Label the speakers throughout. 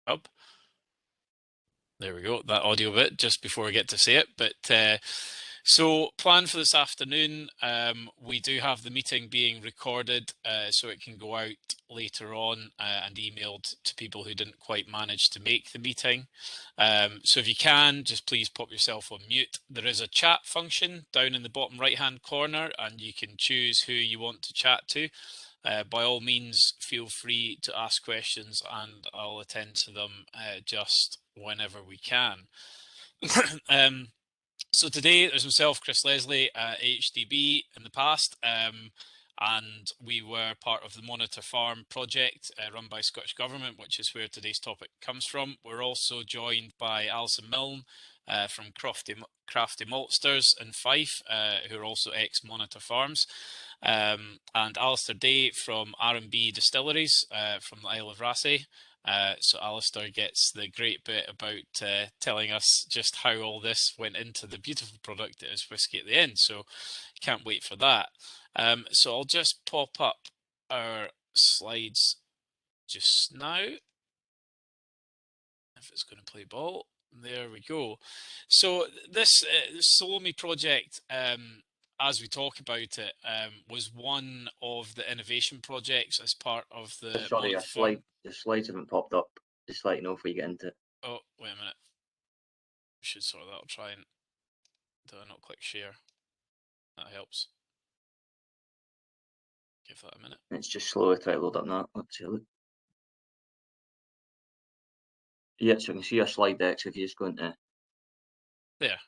Speaker 1: Up. There we go, that audio bit just before I get to say it. But so plan for this afternoon, we do have the meeting being recorded so it can go out later on and emailed to people who didn't quite manage to make the meeting. So if you can, just please pop yourself on mute. There is a chat function down in the bottom right hand corner and you can choose who you want to chat to. By all means, feel free to ask questions and I'll attend to them just whenever we can. So today there's myself, Chris Leslie, HDB in the past, and we were part of the Monitor Farm project run by Scottish Government, which is where today's topic comes from. We're also joined by Alison Milne from Crafty Maltsters in Fife, who are also ex-Monitor Farms, and Alistair Day from R&B Distilleries from the Isle of Raasay. So Alistair gets the great bit about telling us just how all this went into the beautiful product that is whiskey at the end. So can't wait for that. So I'll just pop up our slides just now. If it's going to play ball. There we go. So this Salome project, as we talk about it, was one of the innovation projects as part of the...
Speaker 2: Sorry, the slides haven't popped up. Just let you know if we get into it.
Speaker 1: Oh, wait a minute. We should sort that. I'll try and do I not click share? That helps. Give that a minute.
Speaker 2: It's just slowly try to load up now. Let's see a look. Yeah, so you can see our slide decks if you just go into
Speaker 1: there.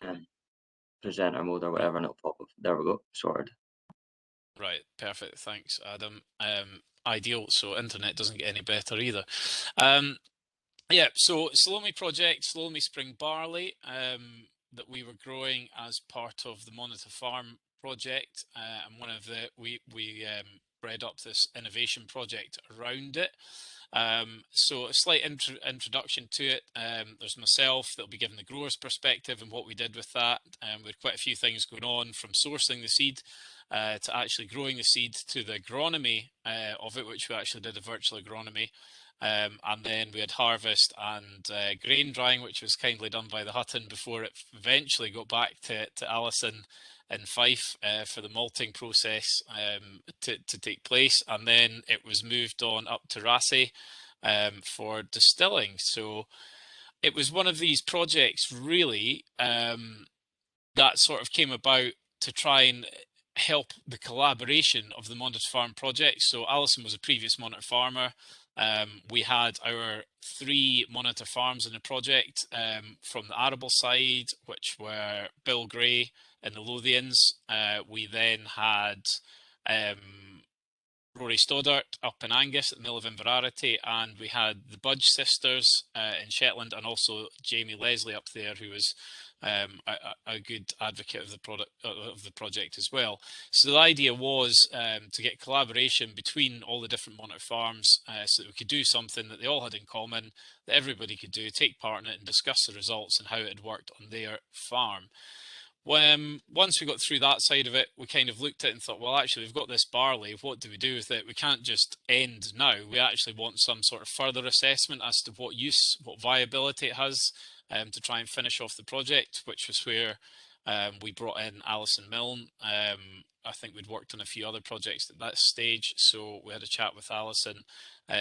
Speaker 2: Presenter mode or whatever, and it'll pop up. There we go, sorted.
Speaker 1: Right, perfect. Thanks, Adam. Ideal, so internet doesn't get any better either. Yeah, so Salome project, Salome Spring Barley, that we were growing as part of the Monitor Farm project, and one of the we bred up this innovation project around it. So a slight introduction to it. There's myself that'll be giving the grower's perspective and what we did with that. We had quite a few things going on, from sourcing the seed to actually growing the seed to the agronomy of it, which we actually did a virtual agronomy. And then we had harvest and grain drying, which was kindly done by the Hutton before it eventually got back to Alison in Fife for the malting process to take place, and then it was moved on up to Raasay for distilling. So it was one of these projects really that sort of came about to try and help the collaboration of the Monitor Farm project. So Alison was a previous Monitor farmer. We had our 3 Monitor farms in the project from the arable side, which were Bill Gray in the Lothians. We then had Rory Stoddart up in Angus at the Mill of Inverarity, and we had the Budge sisters in Shetland, and also Jamie Leslie up there, who was a good advocate of the project as well. So the idea was to get collaboration between all the different Monitor farms so that we could do something that they all had in common, that everybody could do, take part in it and discuss the results and how it had worked on their farm. Once we got through that side of it, we kind of looked at it and thought, well, actually, we've got this barley. What do we do with it? We can't just end now. We actually want some sort of further assessment as to what use, what viability it has to try and finish off the project, which was where we brought in Alison Milne. I think we'd worked on a few other projects at that stage, so we had a chat with Alison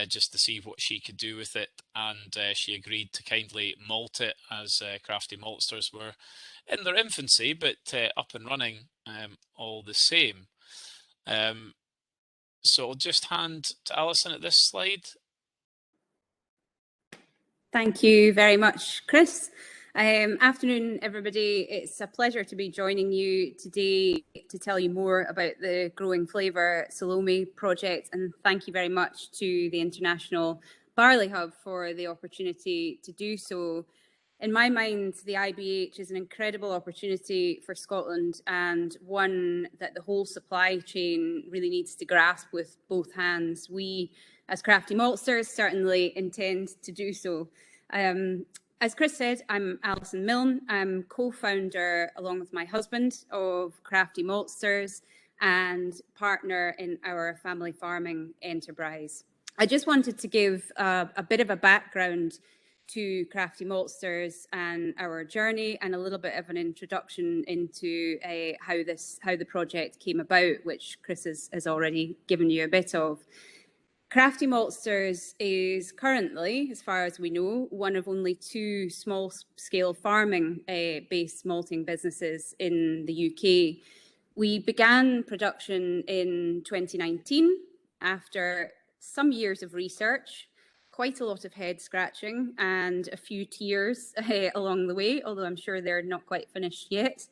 Speaker 1: just to see what she could do with it, and she agreed to kindly malt it, as Crafty Maltsters were in their infancy, but up and running all the same. So I'll just hand to Alison at this slide.
Speaker 3: Thank you very much, Chris. Afternoon, everybody. It's a pleasure to be joining you today to tell you more about the Growing Flavour Salome project, and thank you very much to the International Barley Hub for the opportunity to do so. In my mind, the IBH is an incredible opportunity for Scotland, and one that the whole supply chain really needs to grasp with both hands. We, as Crafty Maltsters, certainly intend to do so. As Chris said, I'm Alison Milne. I'm co-founder, along with my husband, of Crafty Maltsters and partner in our family farming enterprise. I just wanted to give a bit of a background to Crafty Maltsters and our journey, and a little bit of an introduction into how the project came about, which Chris has already given you a bit of. Crafty Maltsters is currently, as far as we know, one of only 2 small-scale farming-based malting businesses in the UK. We began production in 2019 after some years of research, quite a lot of head scratching and a few tears along the way, although I'm sure they're not quite finished yet.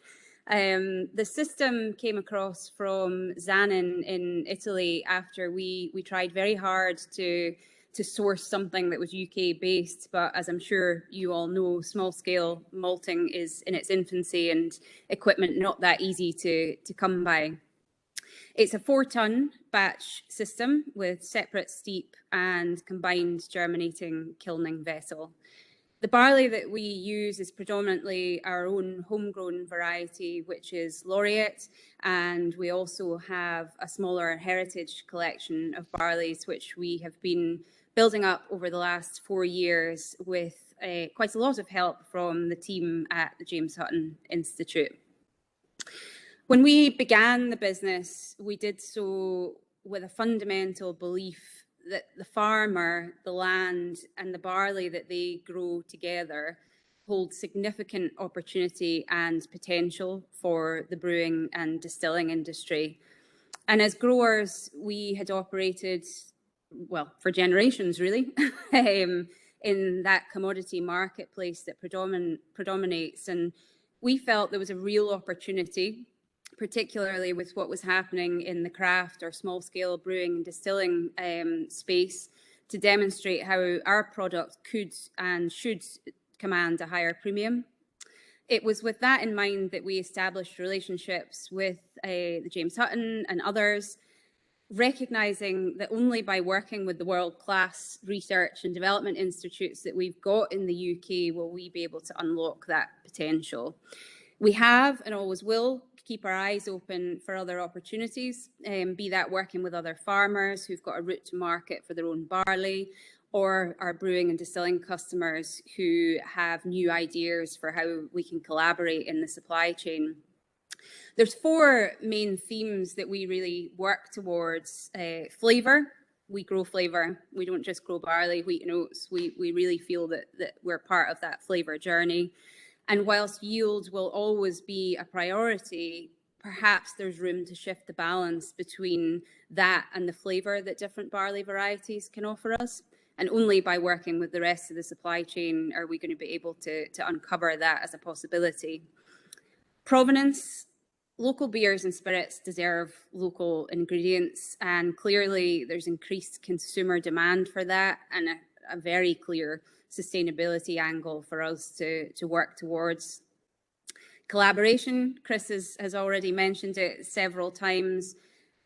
Speaker 3: The system came across from Zanin in Italy after we tried very hard to source something that was UK based, but as I'm sure you all know, small scale malting is in its infancy and equipment not that easy to come by. It's a 4-ton batch system with separate steep and combined germinating kilning vessel. The barley that we use is predominantly our own homegrown variety, which is Laureate, and we also have a smaller heritage collection of barleys, which we have been building up over the last 4 years with quite a lot of help from the team at the James Hutton Institute. When we began the business, we did so with a fundamental belief that the farmer, the land, and the barley that they grow together hold significant opportunity and potential for the brewing and distilling industry. And as growers, we had operated, well, for generations really, in that commodity marketplace that predominates. And we felt there was a real opportunity, particularly with what was happening in the craft or small-scale brewing and distilling space, to demonstrate how our product could and should command a higher premium. It was with that in mind that we established relationships with the James Hutton and others, recognising that only by working with the world-class research and development institutes that we've got in the UK will we be able to unlock that potential. We have and always will keep our eyes open for other opportunities, be that working with other farmers who've got a route to market for their own barley, or our brewing and distilling customers who have new ideas for how we can collaborate in the supply chain. There's 4 main themes that we really work towards. Flavour. We grow flavour. We don't just grow barley, wheat and oats. We really feel that we're part of that flavour journey. And whilst yield will always be a priority, perhaps there's room to shift the balance between that and the flavour that different barley varieties can offer us. And only by working with the rest of the supply chain are we going to be able to uncover that as a possibility. Provenance. Local beers and spirits deserve local ingredients, and clearly there's increased consumer demand for that, and a very clear sustainability angle for us to work towards. Collaboration, Chris has already mentioned it several times.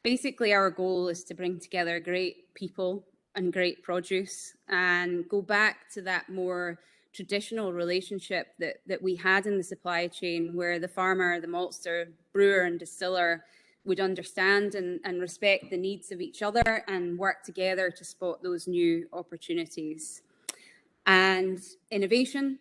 Speaker 3: Basically, our goal is to bring together great people and great produce and go back to that more traditional relationship that we had in the supply chain, where the farmer, the maltster, brewer and distiller would understand and respect the needs of each other and work together to spot those new opportunities. And innovation,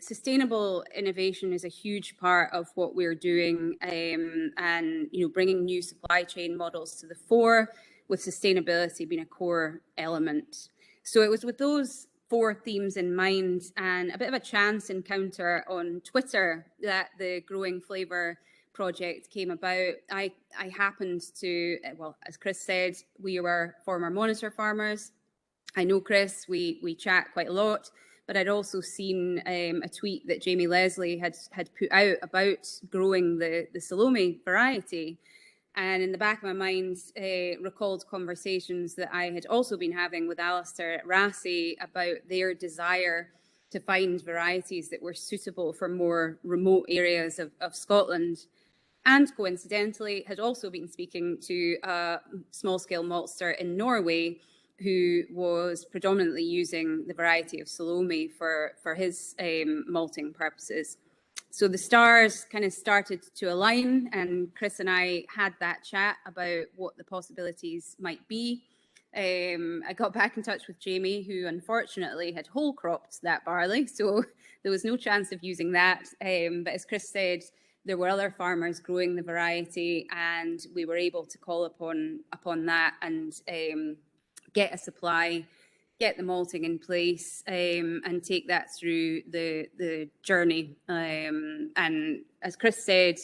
Speaker 3: sustainable innovation is a huge part of what we're doing, and bringing new supply chain models to the fore, with sustainability being a core element. So it was with those 4 themes in mind and a bit of a chance encounter on Twitter that the Growing Flavour project came about. I happened to, well, as Chris said, we were former monitor farmers. I know Chris, we chat quite a lot, but I'd also seen a tweet that Jamie Leslie had put out about growing the Salome variety. And in the back of my mind, recalled conversations that I had also been having with Alistair at Rassie about their desire to find varieties that were suitable for more remote areas of Scotland. And coincidentally, had also been speaking to a small-scale maltster in Norway who was predominantly using the variety of Salome for his malting purposes. So the stars kind of started to align, and Chris and I had that chat about what the possibilities might be. I got back in touch with Jamie, who unfortunately had whole cropped that barley, so there was no chance of using that. But as Chris said, there were other farmers growing the variety, and we were able to call upon that and get a supply, get the malting in place, and take that through the journey. And as Chris said,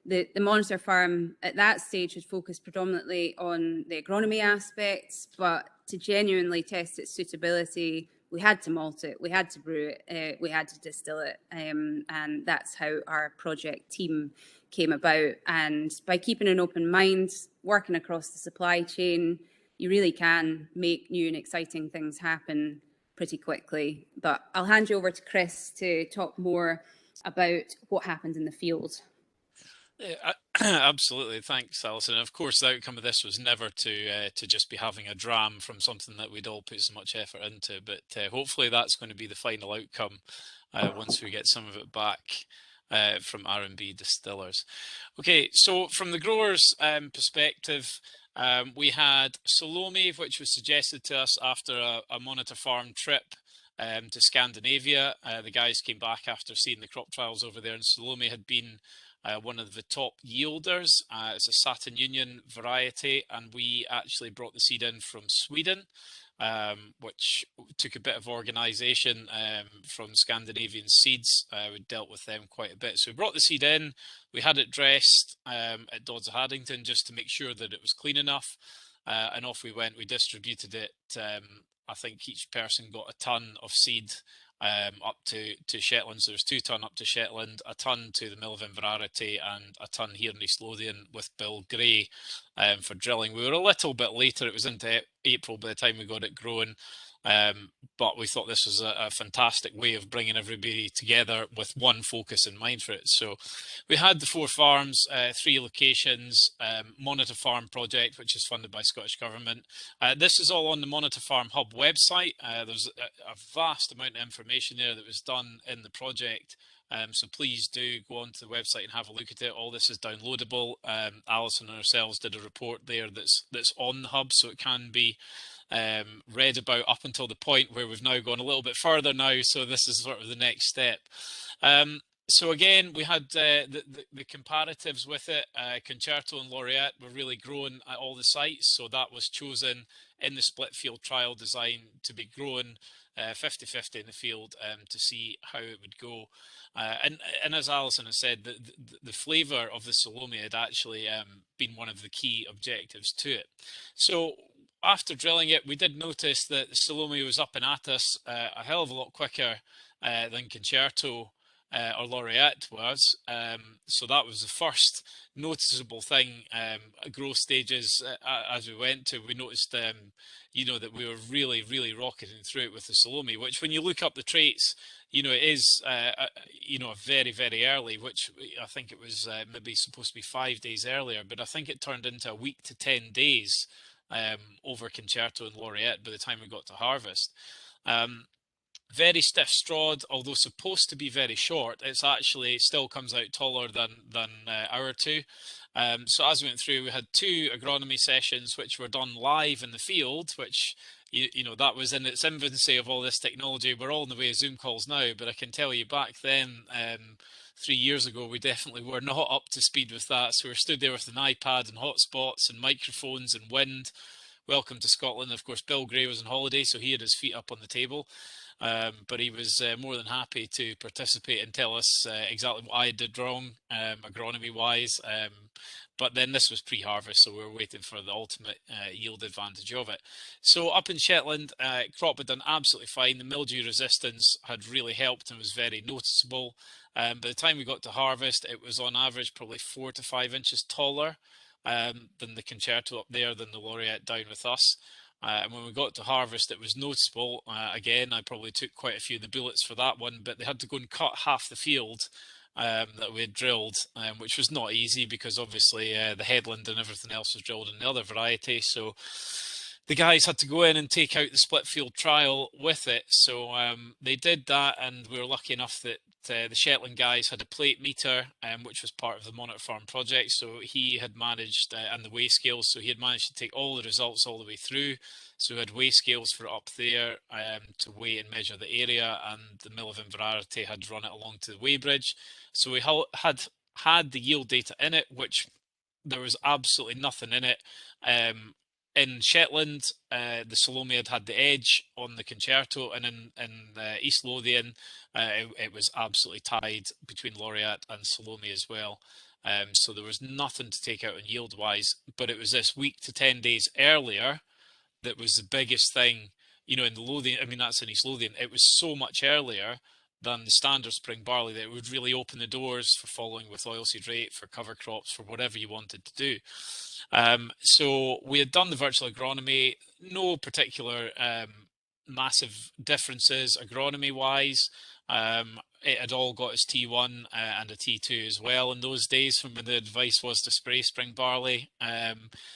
Speaker 3: the monitor farm at that stage had focused predominantly on the agronomy aspects, but to genuinely test its suitability, we had to malt it, we had to brew it, we had to distill it, and that's how our project team came about. And by keeping an open mind, working across the supply chain, you really can make new and exciting things happen pretty quickly. But I'll hand you over to Chris to talk more about what happened in the field.
Speaker 1: Yeah, absolutely. Thanks, Alison. And of course, the outcome of this was never to just be having a dram from something that we'd all put so much effort into. But hopefully, that's going to be the final outcome once we get some of it back from R&B distillers. Okay, so from the growers' perspective, we had Salome, which was suggested to us after a monitor farm trip to Scandinavia. The guys came back after seeing the crop trials over there, and Salome had been one of the top yielders. It's a Saturn Union variety, and we actually brought the seed in from Sweden, which took a bit of organisation from Scandinavian Seeds. We dealt with them quite a bit. So we brought the seed in, we had it dressed at Dodds of Haddington just to make sure that it was clean enough, and off we went. We distributed it. I think each person got a tonne of seed up to Shetland. So there's 2 tonne up to Shetland, a tonne to the Millvin variety, and a tonne here in East Lothian with Bill Gray for drilling. We were a little bit later. It was into April by the time we got it growing. But we thought this was a fantastic way of bringing everybody together with one focus in mind for it. So we had the 4 farms, 3 locations, Monitor Farm project, which is funded by Scottish Government. This is all on the Monitor Farm Hub website. There's a vast amount of information there that was done in the project. So please do go onto the website and have a look at it. All this is downloadable. Alison and ourselves did a report there that's on the hub, so it can be read about up until the point where we've now gone a little bit further now. So this is sort of the next step. So again, we had the comparatives with it. Concerto and Laureate were really growing at all the sites. So that was chosen in the split field trial design to be grown 50-50 in the field to see how it would go. And as Alison has said, the flavour of the Salome had actually been one of the key objectives to it. So after drilling it, we did notice that Salome was up and at us a hell of a lot quicker than Concerto or Laureate was. So that was the first noticeable thing. Growth stages as we went to, we noticed you know, that we were really rocketing through it with the Salome, which when you look up the traits, you know, it is you know, very early, which I think it was maybe supposed to be 5 days earlier, but I think it turned into a week to 10 days over Concerto and Laureate by the time we got to harvest. Very stiff strawed, although supposed to be very short, it's actually still comes out taller than our 2. So as we went through, we had 2 agronomy sessions which were done live in the field, which you know, that was in its infancy of all this technology. We're all in the way of Zoom calls now, but I can tell you back then, 3 years ago, we definitely were not up to speed with that. So we're stood there with an iPad and hotspots and microphones and wind. Welcome to Scotland. Of course, Bill Gray was on holiday, so he had his feet up on the table. But he was more than happy to participate and tell us exactly what I did wrong, agronomy-wise. But then this was pre-harvest, so we were waiting for the ultimate yield advantage of it. So up in Shetland, crop had done absolutely fine. The mildew resistance had really helped and was very noticeable. By the time we got to harvest, it was on average probably 4 to 5 inches taller than the Concerto up there, than the Laureate down with us. And when we got to harvest, it was noticeable. Again, I probably took quite a few of the bullets for that one, but they had to go and cut half the field that we had drilled, which was not easy because obviously the headland and everything else was drilled in the other variety. So the guys had to go in and take out the split field trial with it. So they did that, and we were lucky enough that the Shetland guys had a plate meter, which was part of the Monitor Farm project. So he had managed, and the weigh scales, so he had managed to take all the results all the way through. So we had weigh scales for up there to weigh and measure the area, and the mill of Inverarity had run it along to the weighbridge. So we had the yield data in it, which there was absolutely nothing in it. In Shetland, the Salome had the edge on the Concerto, and in East Lothian, it was absolutely tied between Laureate and Salome as well. So there was nothing to take out on yield-wise, but it was this week to 10 days earlier that was the biggest thing, in the Lothian. I mean, that's in East Lothian. It was so much earlier than the standard spring barley that it would really open the doors for following with oilseed rape, for cover crops, for whatever you wanted to do. So we had done the virtual agronomy, no particular massive differences agronomy-wise. It had all got its T1 and a T2 as well in those days when the advice was to spray spring barley.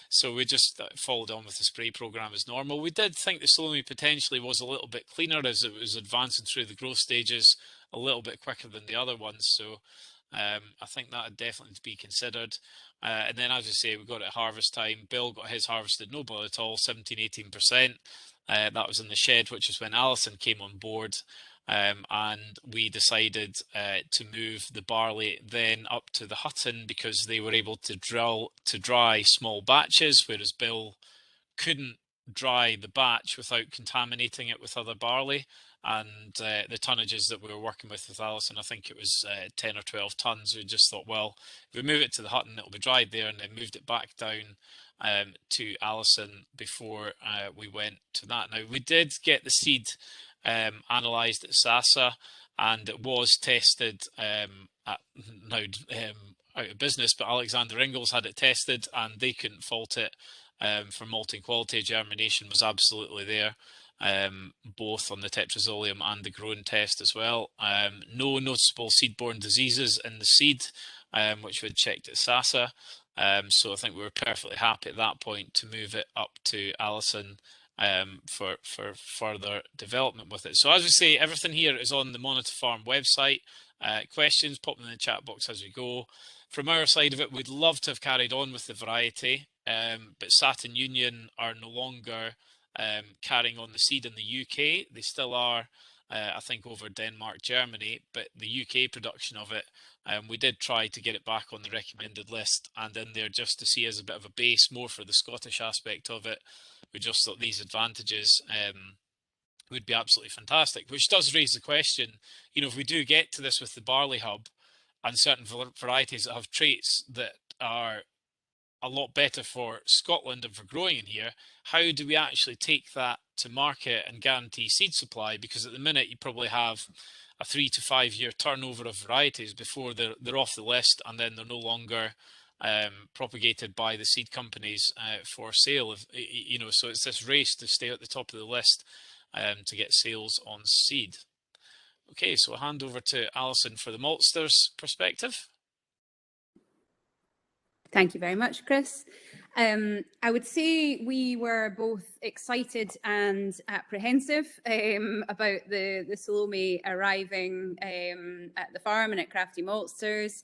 Speaker 1: So we just followed on with the spray program as normal. We did think the Salome potentially was a little bit cleaner as it was advancing through the growth stages a little bit quicker than the other ones. So I think that had definitely to be considered. And then, as I say, we got it at harvest time. Bill got his harvested no bother at all, 17-18%. That was in the shed, which is when Alison came on board. And we decided to move the barley then up to the Hutton because they were able to dry small batches, whereas Bill couldn't dry the batch without contaminating it with other barley. And the tonnages that we were working with Alison, I think it was 10 or 12 tons. We just thought, well, if we move it to the Hutton, it'll be dried there, and then moved it back down to Alison before we went to that. Now, we did get the seed analysed at SASA, and it was tested now out of business, but Alexander Ingalls had it tested and they couldn't fault it for malting quality. Germination was absolutely there, both on the tetrazolium and the growing test as well. No noticeable seed-borne diseases in the seed, which we had checked at SASA. So I think we were perfectly happy at that point to move it up to Alison for further development with it. So as we say, everything here is on the Monitor Farm website. Questions, pop them in the chat box as we go. From our side of it, we'd love to have carried on with the variety, but Satin Union are no longer carrying on the seed in the UK. They still are, I think, over Denmark, Germany, but the UK production of it, we did try to get it back on the recommended list and in there just to see as a bit of a base, more for the Scottish aspect of it. We just thought these advantages would be absolutely fantastic, which does raise the question, if we do get to this with the Barley Hub and certain varieties that have traits that are a lot better for Scotland and for growing in here, how do we actually take that to market and guarantee seed supply? Because at the minute you probably have a 3 to 5 year turnover of varieties before they're off the list, and then they're no longer propagated by the seed companies for sale. So it's this race to stay at the top of the list to get sales on seed. Okay, so I'll hand over to Alison for the Maltsters Perspective.
Speaker 3: Thank you very much, Chris. I would say we were both excited and apprehensive about the Salome arriving at the farm and at Crafty Maltsters.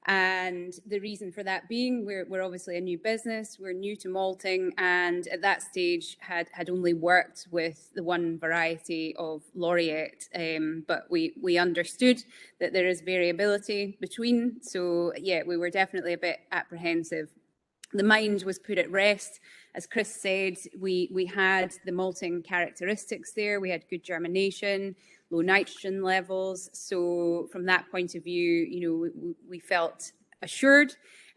Speaker 3: And the reason for that being, we're obviously a new business, we're new to malting, and at that stage had only worked with the one variety of Laureate, but we understood that there is variability between, so yeah, we were definitely a bit apprehensive. The mind was put at rest. As Chris said, we had the malting characteristics there. We had good germination, low nitrogen levels. So from that point of view, we felt assured.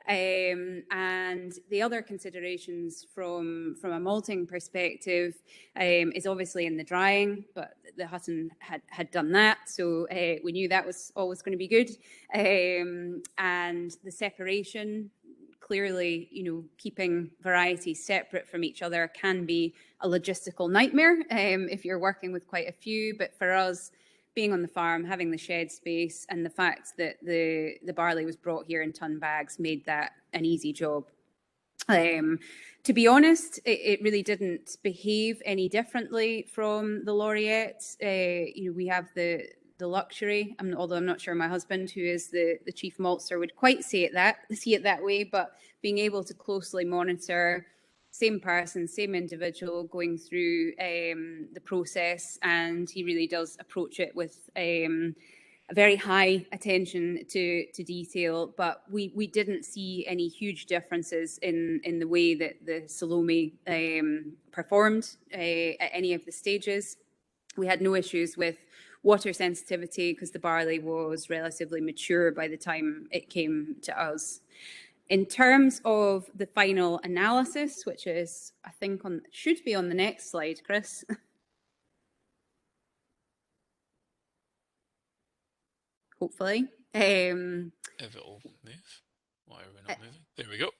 Speaker 3: And the other considerations from a malting perspective is obviously in the drying, but the Hutton had done that. So we knew that was always going to be good. And the separation, clearly, keeping varieties separate from each other can be a logistical nightmare if you're working with quite a few. But for us, being on the farm, having the shed space, and the fact that the barley was brought here in ton bags made that an easy job. To be honest, it really didn't behave any differently from the Laureate. We have the luxury. Although I'm not sure my husband, who is the chief maltster, would quite see it that way. But being able to closely monitor same person, same individual going through the process, and he really does approach it with a very high attention to detail. But we didn't see any huge differences in the way that the Salome performed at any of the stages. We had no issues with water sensitivity because the barley was relatively mature by the time it came to us. In terms of the final analysis, which is, I think, should be on the next slide, Chris. Hopefully.
Speaker 1: If it'll move. Why are we not moving? There we go.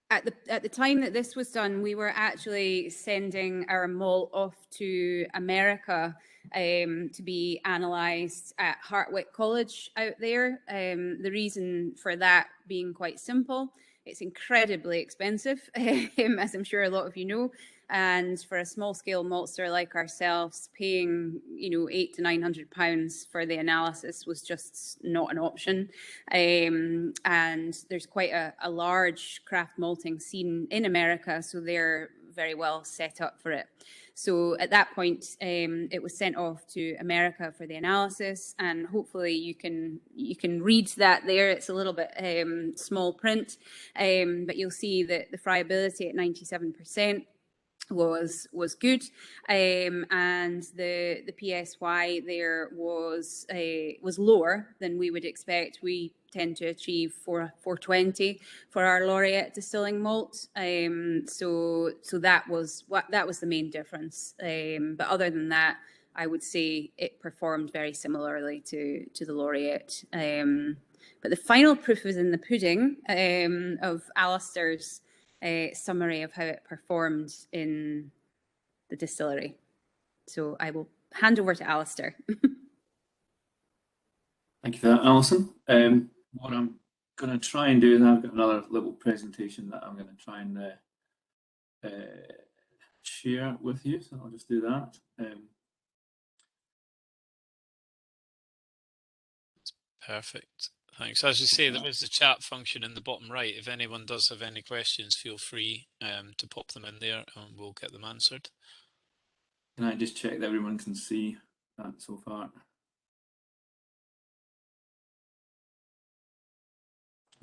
Speaker 3: At the time that this was done, we were actually sending our malt off to America to be analysed at Hartwick College out there. The reason for that being quite simple: it's incredibly expensive, as I'm sure a lot of you know. And for a small-scale maltster like ourselves, paying £800 to £900 for the analysis was just not an option. And there's quite a large craft malting scene in America, so they're very well set up for it. So at that point, it was sent off to America for the analysis, and hopefully you can read that there. It's a little bit small print, but you'll see that the friability at 97% was good, and the PSY there was lower than we would expect. We tend to achieve 420 for our laureate distilling malt, so that was the main difference. But other than that, I would say it performed very similarly to the laureate. But the final proof is in the pudding of Alistair's summary of how it performed in the distillery. So I will hand over to Alistair.
Speaker 4: Thank you for that, Alison. What I'm going to try and do is I've got another little presentation that I'm going to try and share with you. So I'll just do that.
Speaker 1: Perfect. Thanks. As you say, there is the chat function in the bottom right. If anyone does have any questions, feel free to pop them in there and we'll get them answered.
Speaker 4: Can I just check that everyone can see that so far?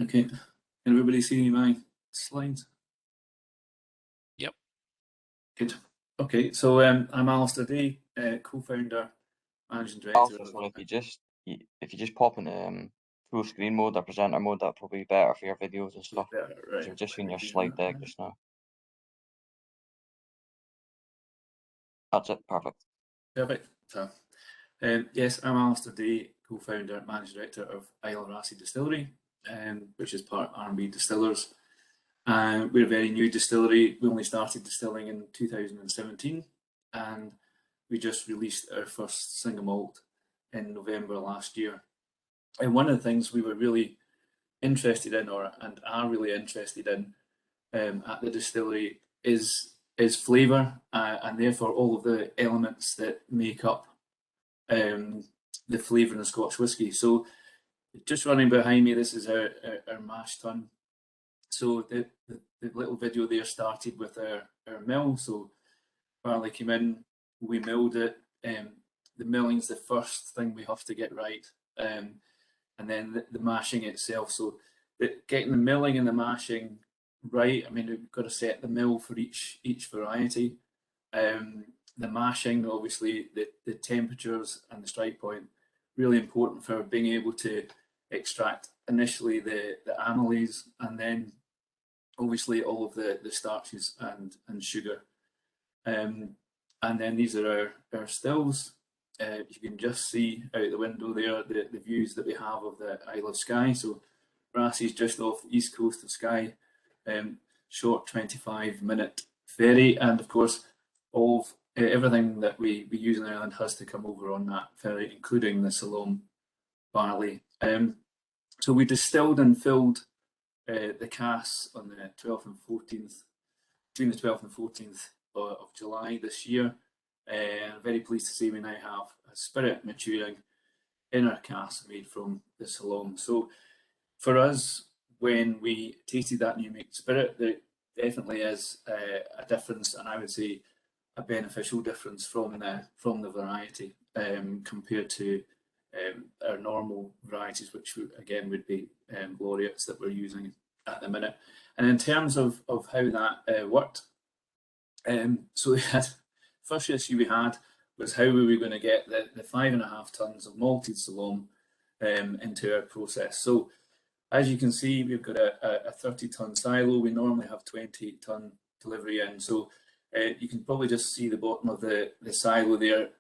Speaker 4: Okay. Can everybody see my slides?
Speaker 1: Yep.
Speaker 4: Good. Okay. So I'm Alistair Day, co-founder, managing director.
Speaker 2: Also, if you just pop into full screen mode or presenter mode, that'll probably be better for your videos and stuff.
Speaker 4: Right.
Speaker 2: You've just seen your slide deck just now. That's it. Perfect.
Speaker 4: Perfect. So, yes, I'm Alistair Day, co-founder, managing director of Isle of Rassay Distillery, which is part of R&B Distillers. We're a very new distillery. We only started distilling in 2017, and we just released our first single malt in November last year. And one of the things we were really interested in, and are really interested in, at the distillery is flavour, and therefore all of the elements that make up the flavour in a Scotch whisky. So just running behind me, this is our mash tun. So the little video there started with our mill. So barley came in, we milled it. The milling's the first thing we have to get right, and then the mashing itself. So getting the milling and the mashing right, I mean, we've got to set the mill for each variety. The mashing, obviously, the temperatures and the strike point, really important for being able to extract initially the amylase, and then obviously all of the starches and sugar. And then these are our stills. You can just see out the window there the views that we have of the Isle of Skye. So Rassay's just off the east coast of Skye, short 25-minute ferry, and of course all of everything that we use in Ireland has to come over on that ferry, including the Salome barley. So we distilled and filled the casks on the 12th and 14th, between the 12th and 14th of July this year. Very pleased to say we now have a spirit maturing in our cask made from the Salome. So for us, when we tasted that new make spirit, there definitely is a difference, and I would say a beneficial difference from the variety compared to our normal varieties, which again would be laureates that we're using at the minute. And in terms of how that worked, so we had, first issue we had was how we were going to get the 5.5 tons of malted Salome into our process. So as you can see, we've got a 30-ton silo. We normally have 28-ton delivery in. So you can probably just see the bottom of the silo there.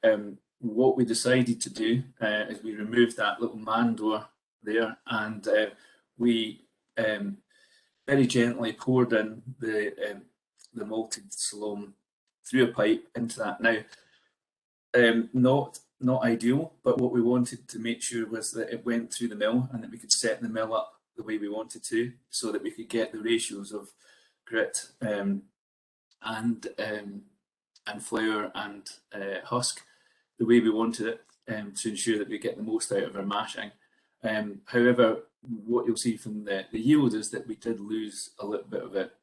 Speaker 4: What we decided to do is we removed that little man door there, and we very gently poured in the malted Salome through a pipe into that. Now, not ideal, but what we wanted to make sure was that it went through the mill and that we could set the mill up the way we wanted to, so that we could get the ratios of grit and flour and husk the way we wanted it, to ensure that we get the most out of our mashing. However, what you'll see from the yield is that we did lose a little bit of it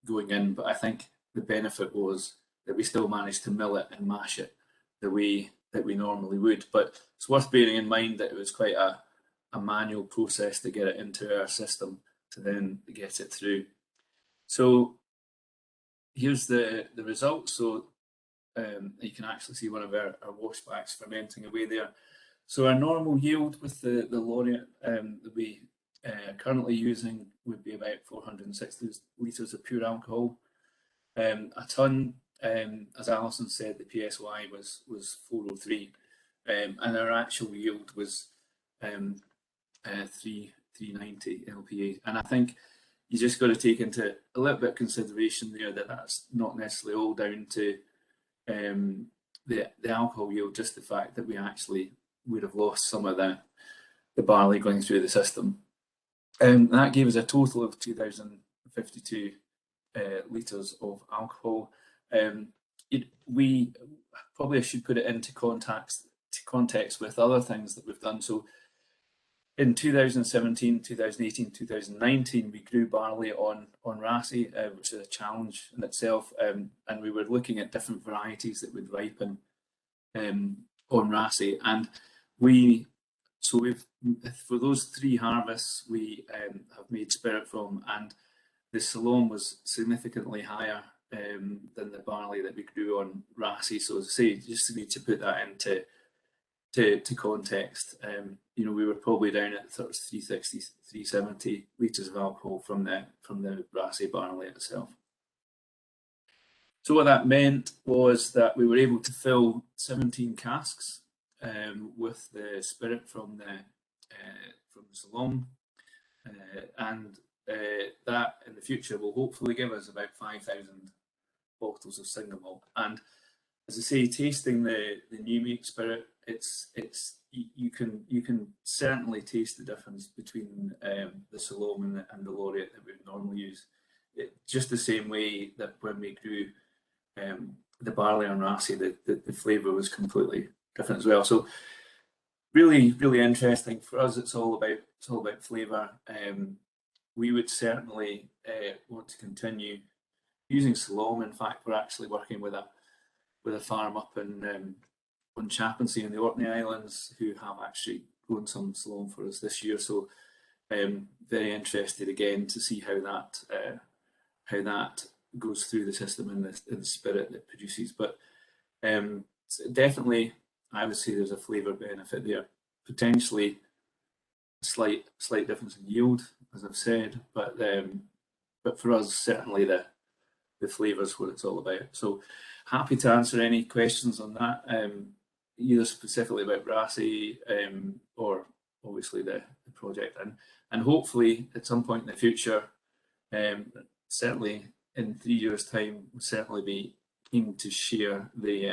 Speaker 4: going in, but I think the benefit was that we still managed to mill it and mash it the way that we normally would. But it's worth bearing in mind that it was quite a manual process to get it into our system to then get it through. So here's the result. So you can actually see one of our washbacks fermenting away there. So our normal yield with the laureate that we are currently using would be about 460 litres of pure alcohol. A tonne, as Alison said, the PSY was 403, and our actual yield was 390 LPA. And I think you just got to take into a little bit of consideration there that that's not necessarily all down to the alcohol yield, just the fact that we actually would have lost some of the barley going through the system. That gave us a total of 2,052 litres of alcohol. We probably should put it into context with other things that we've done. So in 2017, 2018, 2019, we grew barley on Rassy, which is a challenge in itself, and we were looking at different varieties that would ripen on Rassy. And for those 3 harvests, we have made spirit from, and the Salome was significantly higher than the barley that we grew on Rassy. So as I say, just need to put that into context. We were probably down at sort of 360, 370 litres of alcohol from the Rassy barley itself. So what that meant was that we were able to fill 17 casks with the spirit from the Salome, and that in the future will hopefully give us about 5,000 bottles of single malt. And as I say, tasting the new make spirit, you can certainly taste the difference between the Salome and the laureate that we would normally use. Just the same way that when we grew the barley on Rassy, the flavour was completely different as well. So really, really interesting for us. It's all about flavour. We would certainly want to continue using Salome. In fact, we're actually working with a farm up in on Chappensea in the Orkney Islands who have actually grown some Salome for us this year. So very interested again to see how that goes through the system and the spirit that produces. But definitely, I would say there's a flavour benefit there. Potentially a slight difference in yield, as I've said, but for us, certainly the flavour's what it's all about. So happy to answer any questions on that, either specifically about Rassy or obviously the project, and hopefully at some point in the future, certainly in 3 years' time, we'll certainly be keen to share the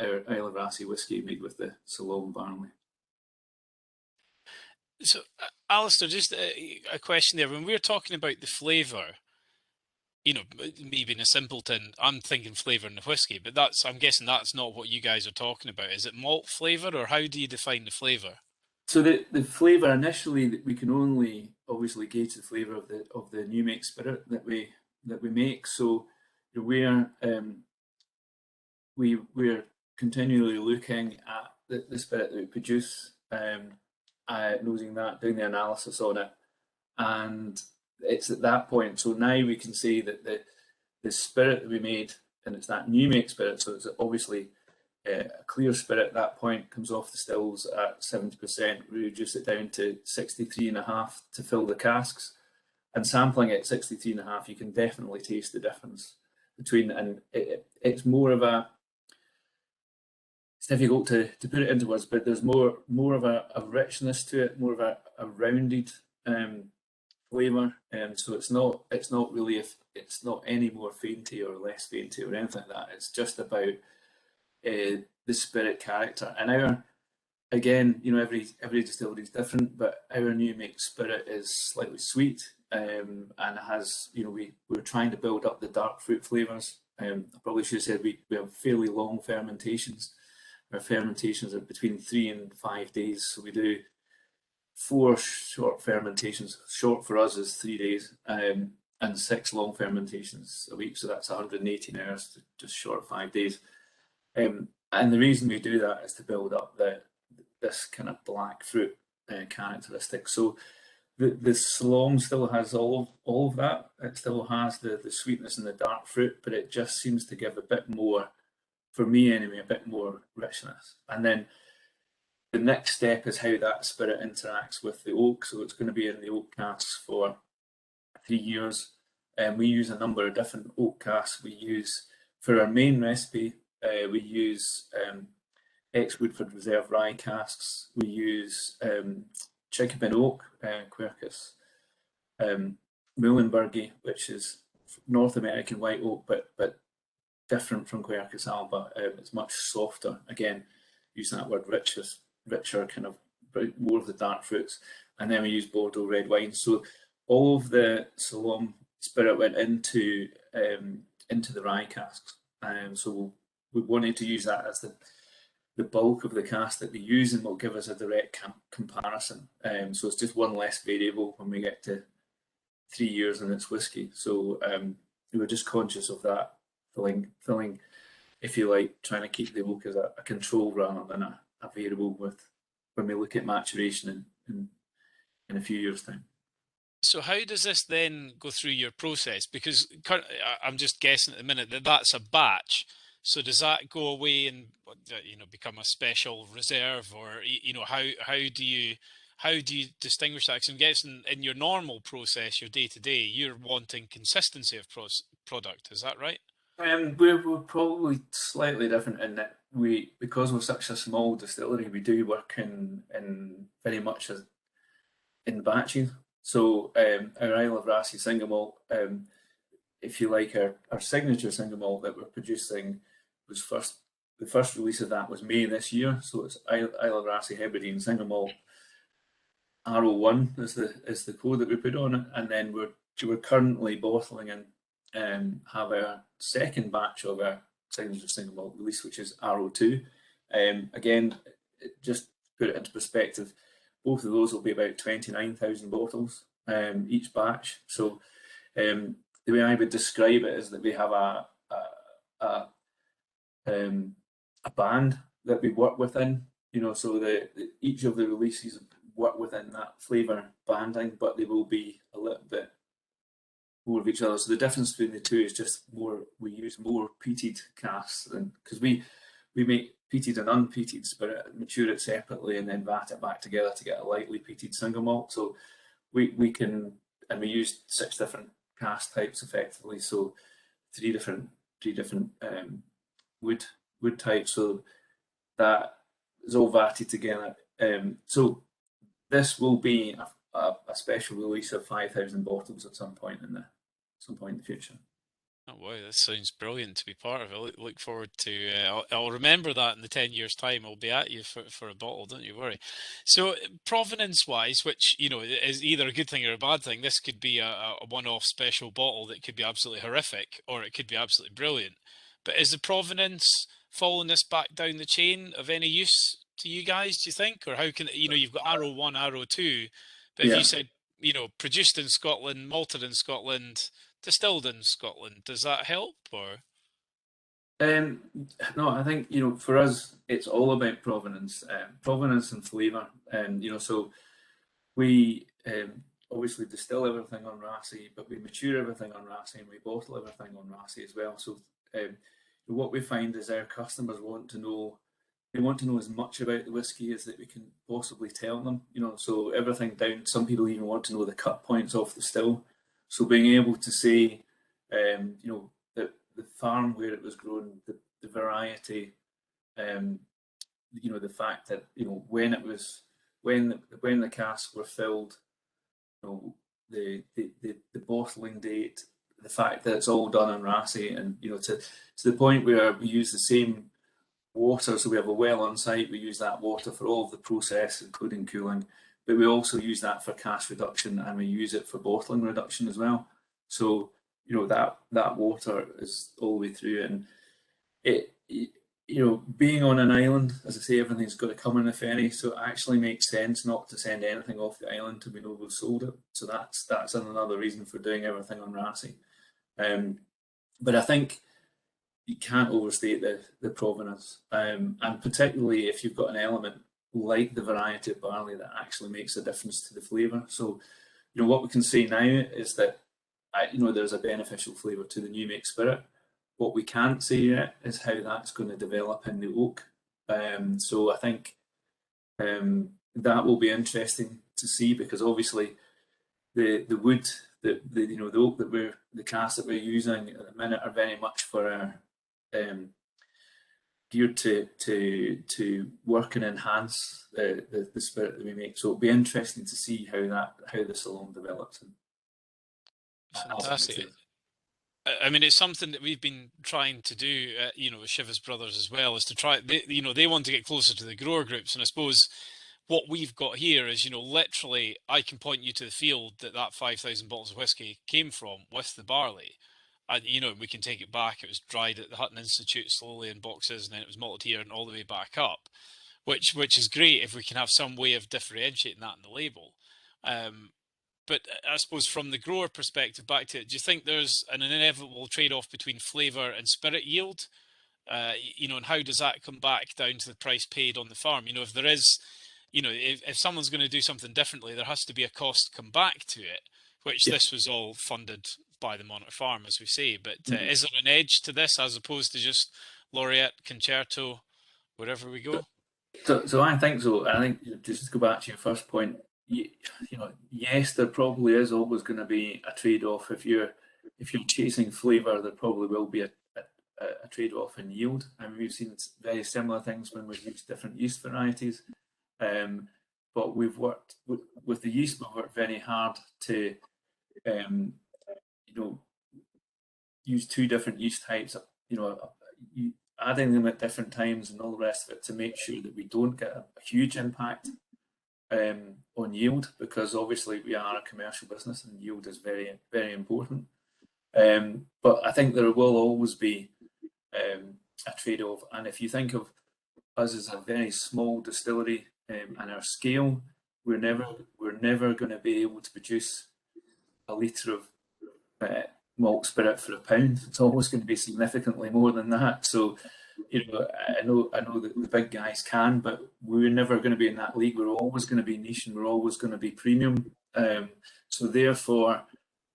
Speaker 4: our Isle of Rassy whisky made with the Salome barley.
Speaker 1: So, Alistair, just a question there. When we're talking about the flavour, you know, me being a simpleton, I'm thinking flavour in the whiskey, but I'm guessing that's not what you guys are talking about. Is it malt flavour, or how do you define the flavour?
Speaker 4: So the flavour initially, we can only obviously gauge the flavour of the new make spirit that we make. So we're continually looking at the spirit that we produce, nosing that, doing the analysis on it, and it's at that point. So now we can say that the spirit that we made, and it's that new make spirit. So it's obviously a clear spirit at that point, comes off the stills at 70%. We reduce it down to 63.5 to fill the casks, and sampling at 63.5, you can definitely taste the difference between. And it's more of a, it's difficult to put it into words, but there's more of a richness to it, more of a rounded flavour. So it's not really, if it's not any more fainty or less fainty or anything like that. It's just about the spirit character. And again, every distillery is different, but our new make spirit is slightly sweet, and it has, we're trying to build up the dark fruit flavours. I probably should have said we have fairly long fermentations. Our fermentations are between 3 and 5 days, so we do 4 short fermentations. Short for us is 3 days, and 6 long fermentations a week, so that's 118 hours, just short of 5 days. And the reason we do that is to build up this kind of black fruit characteristic. So the Salome still has all of that. It still has the sweetness and the dark fruit, but it just seems to give a bit more, for me anyway, a bit more richness. And then the next step is how that spirit interacts with the oak. So it's going to be in the oak casks for 3 years. And we use a number of different oak casks. We use, for our main recipe, we use ex-Woodford Reserve rye casks. We use Chickabin oak, Quercus Muhlenbergi, which is North American white oak, but different from Quercus alba. It's much softer. Again, using that word, richer, kind of more of the dark fruits. And then we use Bordeaux red wine. So all of the Salome spirit went into the rye casks. So we wanted to use that as the bulk of the cask that we use, and will give us a direct comparison. So it's just one less variable when we get to 3 years in its whiskey. So we were just conscious of that, filling, if you like, trying to keep the oak as a control rather than a variable when we look at maturation in a few years' time.
Speaker 1: So how does this then go through your process? Because I'm just guessing at the minute that that's a batch. So does that go away and become a special reserve, or how do you distinguish that? Because I'm guessing in your normal process, your day to day, you're wanting consistency of product. Is that right?
Speaker 4: We're probably slightly different in that because we're such a small distillery, we do work in very much as in batches. So our Isle of Rassay single malt, if you like, our signature single malt that we're producing was the first release of that was May this year. So it's Isle of Rassay Hebridean single malt. R01 is the code that we put on it, and then we're currently bottling and have our second batch of our signature single malt release, which is R02. Again, just to put it into perspective, both of those will be about 29,000 bottles each batch. So the way I would describe it is that we have a band that we work within. So each of the releases work within that flavour banding, but they will be a little bit more of each other. So the difference between the two is just we use more peated casks, because we make peated and unpeated spirit, mature it separately, and then vat it back together to get a lightly peated single malt. So we use 6 different cask types effectively. So three different wood types. So that is all vatted together. So this will be a special release of 5,000 bottles at some point in the future.
Speaker 1: Oh wow, that sounds brilliant to be part of. I look forward to. I'll remember that in the 10 years' time. I'll be at you for a bottle. Don't you worry. So provenance-wise, which is either a good thing or a bad thing, this could be a one-off special bottle that could be absolutely horrific, or it could be absolutely brilliant. But is the provenance following this back down the chain of any use to you guys? Do you think, or how can you've got Arrow 1, Arrow 2, but if
Speaker 4: Yeah.
Speaker 1: you said produced in Scotland, malted in Scotland, distilled in Scotland, does that help or?
Speaker 4: No, I think for us it's all about provenance and flavour, and so we obviously distill everything on Rassy, but we mature everything on Rassy and we bottle everything on Rassy as well. So what we find is our customers want to know. They want to know as much about the whiskey as that we can possibly tell them. So everything down. Some people even want to know the cut points off the still. So being able to say, the farm where it was grown, the variety, the fact that when it was when the casks were filled, the bottling date, the fact that it's all done on Rassy, and to the point where we use the same water. So we have a well on site. We use that water for all of the process, including cooling, but we also use that for cask reduction, and we use it for bottling reduction as well. So that water is all the way through, and it being on an island, as I say, everything's got to come in a ferry, so it actually makes sense not to send anything off the island till we know we've sold it. So that's another reason for doing everything on Rassy. But I think you can't overstate the provenance, and particularly if you've got an element like the variety of barley that actually makes a difference to the flavour. So, what we can say now is that there's a beneficial flavour to the new make spirit. What we can't say yet is how that's going to develop in the oak. So I think that will be interesting to see, because obviously the wood, the oak the casks that we're using at the minute are very much for our geared to work and enhance the spirit that we make. So it'll be interesting to see how the Salome develops.
Speaker 1: Fantastic. I mean, it's something that we've been trying to do, with Shivers Brothers as well, is to try. They want to get closer to the grower groups, and I suppose what we've got here is, literally, I can point you to the field that 5,000 bottles of whiskey came from with the barley, and we can take it back. It was dried at the Hutton Institute slowly in boxes, and then it was malted here and all the way back up, which is great if we can have some way of differentiating that in the label. But I suppose from the grower perspective, back to it, do you think there's an inevitable trade-off between flavour and spirit yield? And how does that come back down to the price paid on the farm? If there is, if someone's going to do something differently, there has to be a cost come back to it, which this was all funded by the Monarch Farm, as we say. But is there an edge to this as opposed to just Laureate, Concerto, wherever we go?
Speaker 4: So I think so. I think, just to go back to your first point, yes, there probably is always going to be a trade-off. If you're chasing flavour, there probably will be a trade-off in yield. I mean, we've seen very similar things when we've used different yeast varieties. But we've worked with the yeast. We've worked very hard to, use two different yeast types. Adding them at different times and all the rest of it to make sure that we don't get a huge impact on yield, because obviously we are a commercial business and yield is very, very important. But I think there will always be a trade-off. And if you think of us as a very small distillery and our scale, we're never going to be able to produce a litre of malt spirit for £1. It's always going to be significantly more than that. So, I know that the big guys can, but we're never going to be in that league. We're always going to be niche, and we're always going to be premium. So therefore,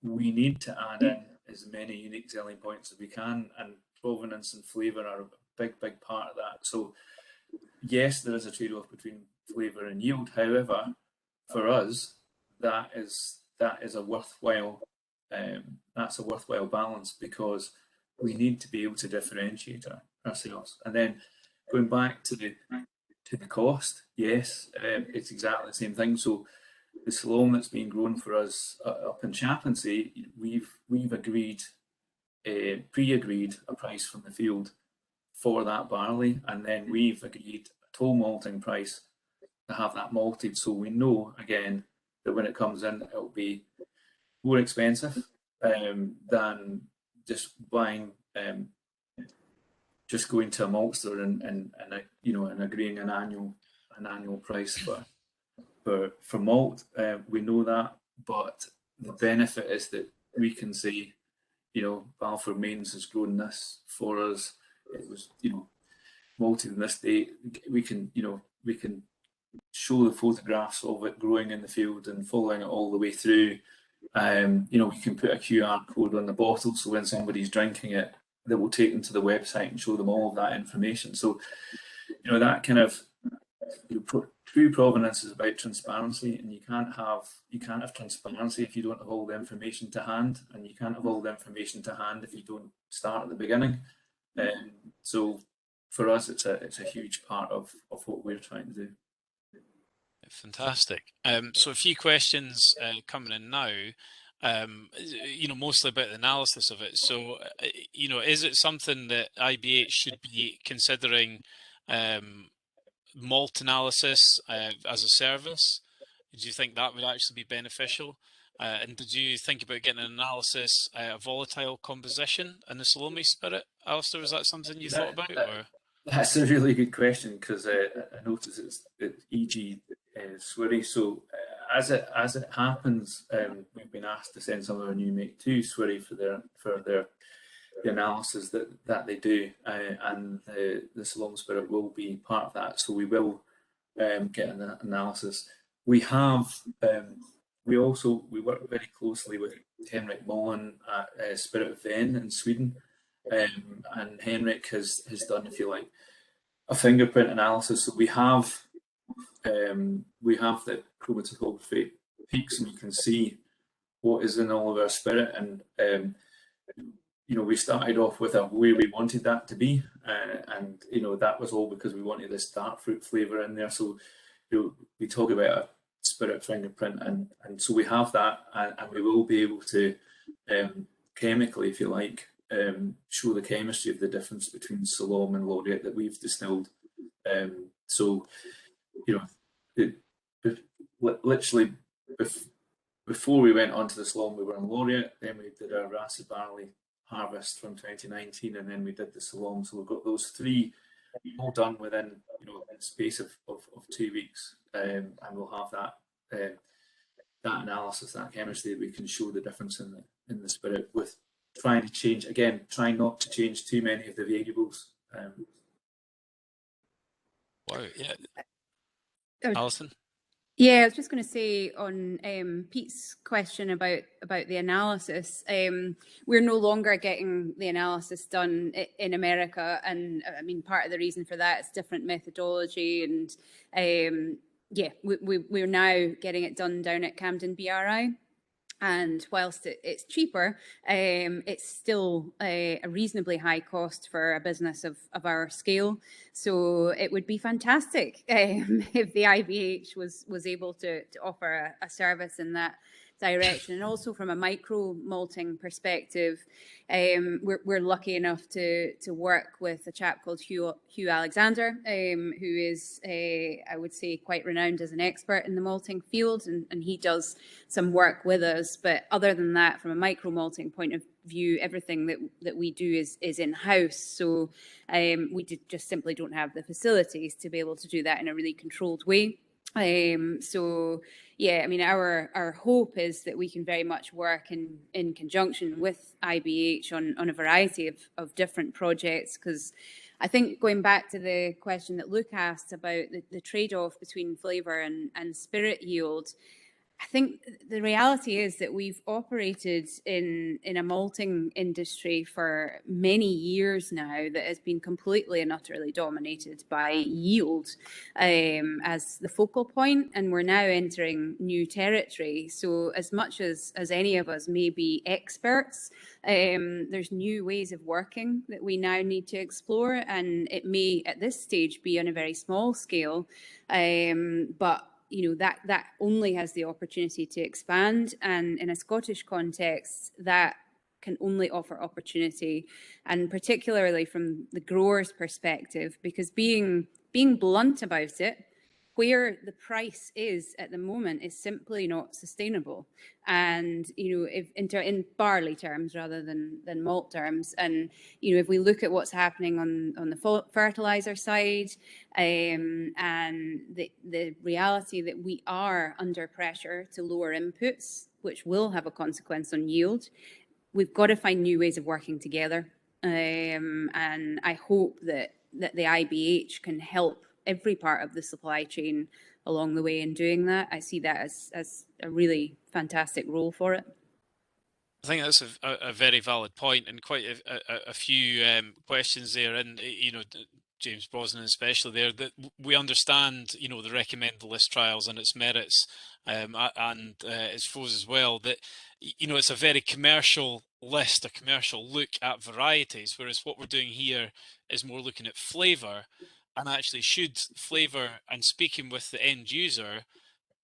Speaker 4: we need to add in as many unique selling points as we can, and provenance and flavour are a big part of that. So yes, there is a trade-off between flavour and yield. However, for us, that is a worthwhile balance, because we need to be able to differentiate ourselves. And then going back to the cost, yes, it's exactly the same thing. So the Salome that's being grown for us up in Chaplaincy, we've agreed pre-agreed a price from the field for that barley, and then we've agreed a toll malting price to have that malted, so we know again that when it comes in it'll be more expensive than just buying, just going to a maltster and agreeing an annual price for malt. We know that, but the benefit is that we can say, Balfour Mains has grown this for us. It was, malted in this date. We can show the photographs of it growing in the field and following it all the way through. We can put a QR code on the bottle, so when somebody's drinking it, that will take them to the website and show them all of that information. So, that kind of true provenance is about transparency, and you can't have transparency if you don't have all the information to hand, and you can't have all the information to hand if you don't start at the beginning. So for us, it's a huge part of what we're trying to do.
Speaker 1: Fantastic. So a few questions coming in now. Mostly about the analysis of it. So, is it something that IBH should be considering malt analysis as a service? Do you think that would actually be beneficial? And did you think about getting an analysis of volatile composition in the Salome spirit, Alistair? Was that something you thought about?
Speaker 4: That's a really good question, because I noticed it's E.G. Swirry. So as it happens, we've been asked to send some of our new Make 2 Swirry for the analysis that they do, and the Salome spirit will be part of that. So we will get an analysis. We have we work very closely with Henrik Mullen at Spirit of Ven in Sweden, and Henrik has done, if you like, a fingerprint analysis. So we have the chromatography peaks, and you can see what is in all of our spirit. And we started off with where we wanted that to be, and that was all because we wanted this dark fruit flavour in there. So we talk about a spirit fingerprint, and so we have that, and we will be able to chemically, if you like, show the chemistry of the difference between Salome and Laureate that we've distilled. Literally before we went on to the Salome, we were on Laureate, then we did our Rassy Barley harvest from 2019, and then we did the Salome. So we've got those three all done within in the space of 2 weeks, and we'll have that analysis, that chemistry, that we can show the difference in the spirit, with trying not to change too many of the variables.
Speaker 1: Wow, yeah. Alison?
Speaker 3: Yeah, I was just going to say on Pete's question about the analysis, we're no longer getting the analysis done in America, and I mean, part of the reason for that is different methodology, and we're now getting it done down at Camden BRI. And whilst it's cheaper, it's still a reasonably high cost for a business of our scale. So it would be fantastic if the IBH was able to offer a service in that direction. And also from a micro malting perspective, we're lucky enough to work with a chap called Hugh Alexander, who is, I would say, quite renowned as an expert in the malting field, and he does some work with us. But other than that, from a micro malting point of view, everything that we do is in-house. So we just simply don't have the facilities to be able to do that in a really controlled way. So yeah, I mean, our hope is that we can very much work in conjunction with IBH on a variety of different projects, because I think, going back to the question that Luke asked about the trade-off between flavour and spirit yield, I think the reality is that we've operated in a malting industry for many years now that has been completely and utterly dominated by yield as the focal point, and we're now entering new territory. So as much as any of us may be experts, there's new ways of working that we now need to explore, and it may at this stage be on a very small scale, but that only has the opportunity to expand. And in a Scottish context, that can only offer opportunity, and particularly from the grower's perspective, because being blunt about it, where the price is at the moment is simply not sustainable. And, you know, if in barley terms rather than malt terms, and, you know, if we look at what's happening on the fertilizer side, and the reality that we are under pressure to lower inputs, which will have a consequence on yield, we've got to find new ways of working together. And I hope that the IBH can help every part of the supply chain along the way in doing that. I see that as a really fantastic role for it.
Speaker 1: I think that's a very valid point, and quite a few questions there, and you know, James Brosnan especially there, that we understand, you know, the recommended list trials and its merits, and its foes as well, that, you know, it's a very commercial list, a commercial look at varieties, whereas what we're doing here is more looking at flavour, and actually should flavour and speaking with the end user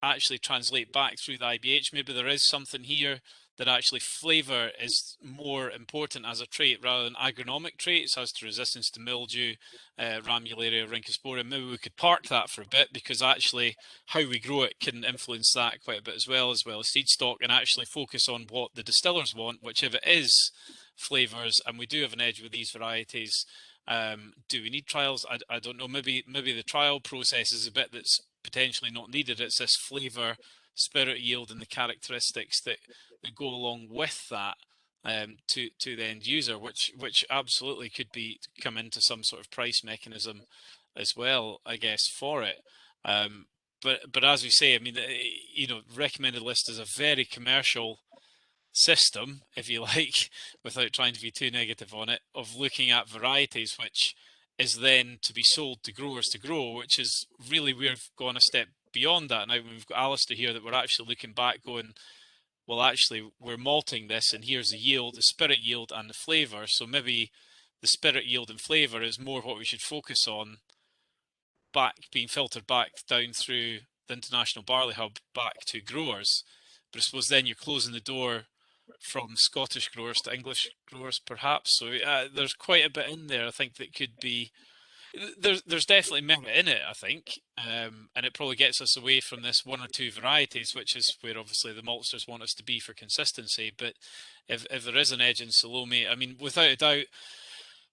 Speaker 1: actually translate back through the IBH. Maybe there is something here that actually flavour is more important as a trait rather than agronomic traits as to resistance to mildew, Ramularia, Rhynchospora. Maybe we could park that for a bit, because actually how we grow it can influence that quite a bit as well as seed stock, and actually focus on what the distillers want, which if it is flavours, and we do have an edge with these varieties, do we need trials? I don't know. Maybe the trial process is a bit that's potentially not needed. It's this flavour, spirit yield, and the characteristics that go along with that to the end user, which absolutely could come into some sort of price mechanism as well, I guess, for it. But as we say, I mean, you know, recommended list is a very commercial system, if you like, without trying to be too negative on it, of looking at varieties, which is then to be sold to growers to grow, which is really, we've gone a step beyond that. Now we've got Alistair here, that we're actually looking back going, well, actually we're malting this, and here's the yield, the spirit yield and the flavour. So maybe the spirit yield and flavour is more what we should focus on, being filtered back down through the International Barley Hub back to growers. But I suppose then you're closing the door from Scottish growers to English growers, perhaps. So there's quite a bit in there, I think, that could be. There's definitely merit in it, I think, and it probably gets us away from this one or two varieties, which is where obviously the maltsters want us to be for consistency. But if there is an edge in Salome, I mean, without a doubt,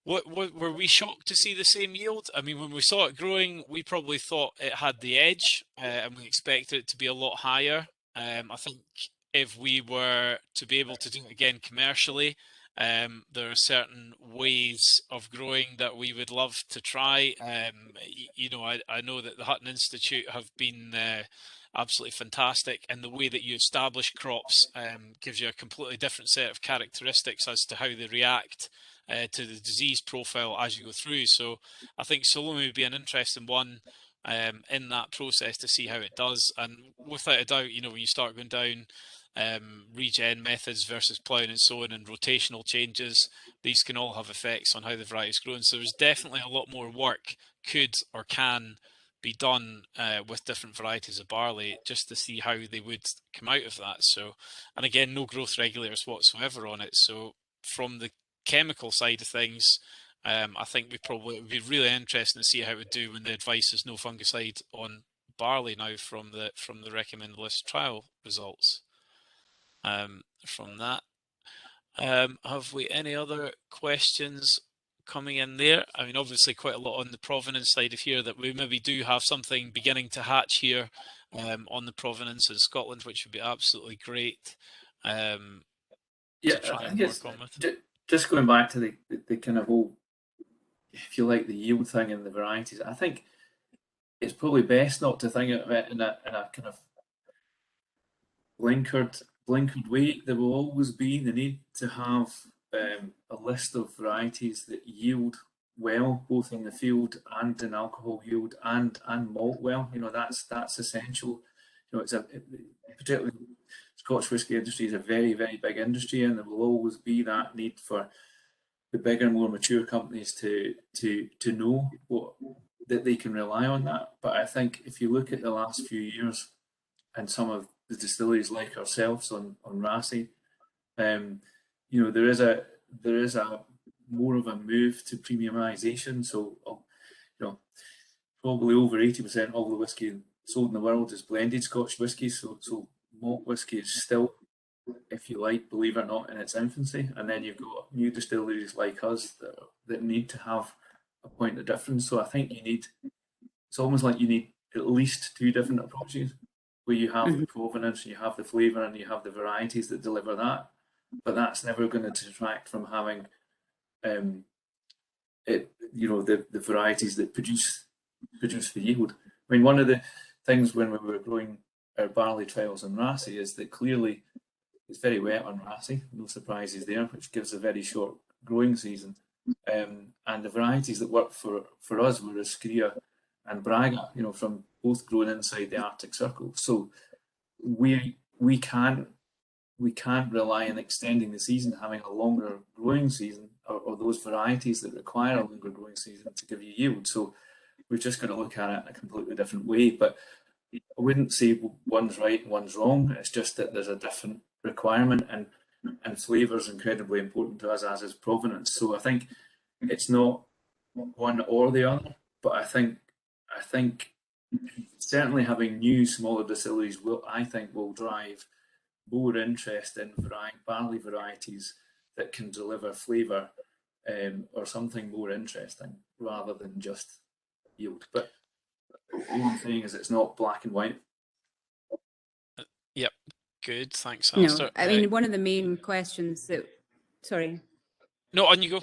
Speaker 1: what were we shocked to see the same yield? I mean, when we saw it growing, we probably thought it had the edge, and we expected it to be a lot higher. I think if we were to be able to do it again commercially, there are certain ways of growing that we would love to try. You know, I know that the Hutton Institute have been absolutely fantastic, and the way that you establish crops gives you a completely different set of characteristics as to how they react to the disease profile as you go through. So I think Salome would be an interesting one in that process to see how it does. And without a doubt, you know, when you start going down regen methods versus ploughing and sowing and rotational changes, these can all have effects on how the variety is grown. So there's definitely a lot more work could or can be done with different varieties of barley, just to see how they would come out of that. So, and again, no growth regulators whatsoever on it. So from the chemical side of things, I think it would be really interesting to see how it would do when the advice is no fungicide on barley now from the recommended list trial results. From that, have we any other questions coming in there? I mean, obviously quite a lot on the provenance side of here, that we maybe do have something beginning to hatch here on the provenance in Scotland, which would be absolutely great to try and work on with.
Speaker 4: Just going back to the kind of whole, if you like, the yield thing in the varieties, I think it's probably best not to think of it in a kind of blinkered way. There will always be the need to have a list of varieties that yield well, both in the field and in alcohol yield, and malt well. You know, that's essential. You know, particularly Scotch whisky industry is a very, very big industry, and there will always be that need for the bigger, more mature companies to know that they can rely on that. But I think if you look at the last few years and some of the distilleries like ourselves on Rassy, you know, there is a more of a move to premiumisation. So, you know, probably over 80% of all the whisky sold in the world is blended Scotch whisky. So malt whisky is still, if you like, believe it or not, in its infancy. And then you've got new distilleries like us that need to have a point of difference. So I think it's almost like you need at least two different approaches, where you have the provenance, you have the flavour, and you have the varieties that deliver that. But that's never going to detract from having the varieties that produce the yield. I mean, one of the things when we were growing our barley trials in Rassy is that clearly it's very wet on Rassy, no surprises there, which gives a very short growing season. And the varieties that worked for us were Escria and Braga, you know, from both grown inside the Arctic Circle. So we can't rely on extending the season, having a longer growing season, or those varieties that require a longer growing season to give you yield. So we've just got to look at it in a completely different way. But I wouldn't say one's right and one's wrong. It's just that there's a different requirement, and flavour is incredibly important to us, as is provenance. So I think it's not one or the other, but I think certainly having new smaller distilleries will drive more interest in barley varieties that can deliver flavour or something more interesting rather than just yield. But all I'm saying is it's not black and white.
Speaker 1: Yep, good, thanks, Alistair.
Speaker 3: No, I mean, one of the main questions that, sorry.
Speaker 1: No, on you go.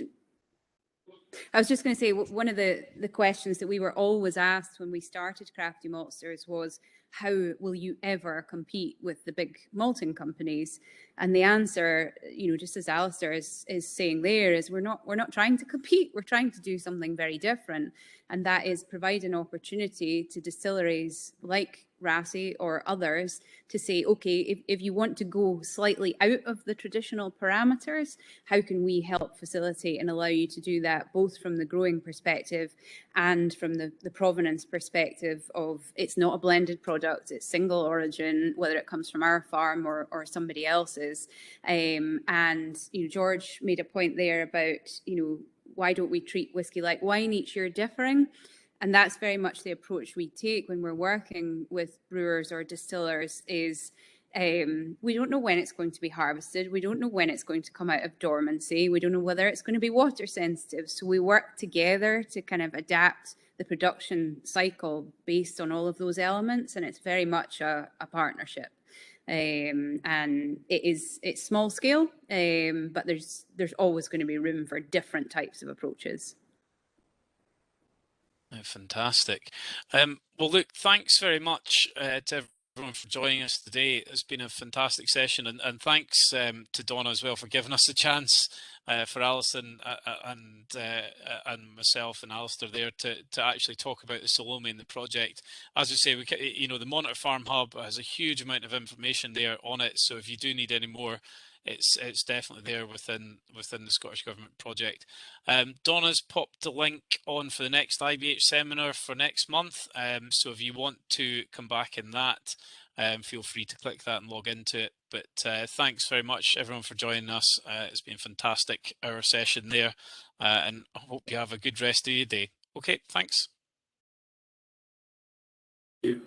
Speaker 3: I was just going to say, one of the questions that we were always asked when we started Crafty Maltsters was, how will you ever compete with the big malting companies? And the answer, you know, just as Alistair is saying there, is we're not trying to compete. We're trying to do something very different, and that is provide an opportunity to distilleries like Rassy or others to say, okay, if you want to go slightly out of the traditional parameters, how can we help facilitate and allow you to do that, both from the growing perspective and from the provenance perspective of it's not a blended product, it's single origin, whether it comes from our farm or somebody else's. And, you know, George made a point there about, you know, why don't we treat whiskey like wine, each year differing? And that's very much the approach we take when we're working with brewers or distillers is we don't know when it's going to be harvested. We don't know when it's going to come out of dormancy. We don't know whether it's going to be water sensitive. So we work together to kind of adapt the production cycle based on all of those elements. And it's very much a partnership. And it's small scale, but there's always going to be room for different types of approaches.
Speaker 1: Fantastic. Well, look, thanks very much to everyone for joining us today. It's been a fantastic session, and thanks to Donna as well for giving us a chance for Alison and myself and Alistair there to actually talk about the Salome and the project. As we say, you know, the Monitor Farm Hub has a huge amount of information there on it. So if you do need any more, it's definitely there within the Scottish Government project. Donna's popped the link on for the next IBH seminar for next month. So if you want to come back in that, feel free to click that and log into it. But thanks very much, everyone, for joining us. It's been fantastic, our session there, and I hope you have a good rest of your day. Okay, thanks.
Speaker 4: Thank you.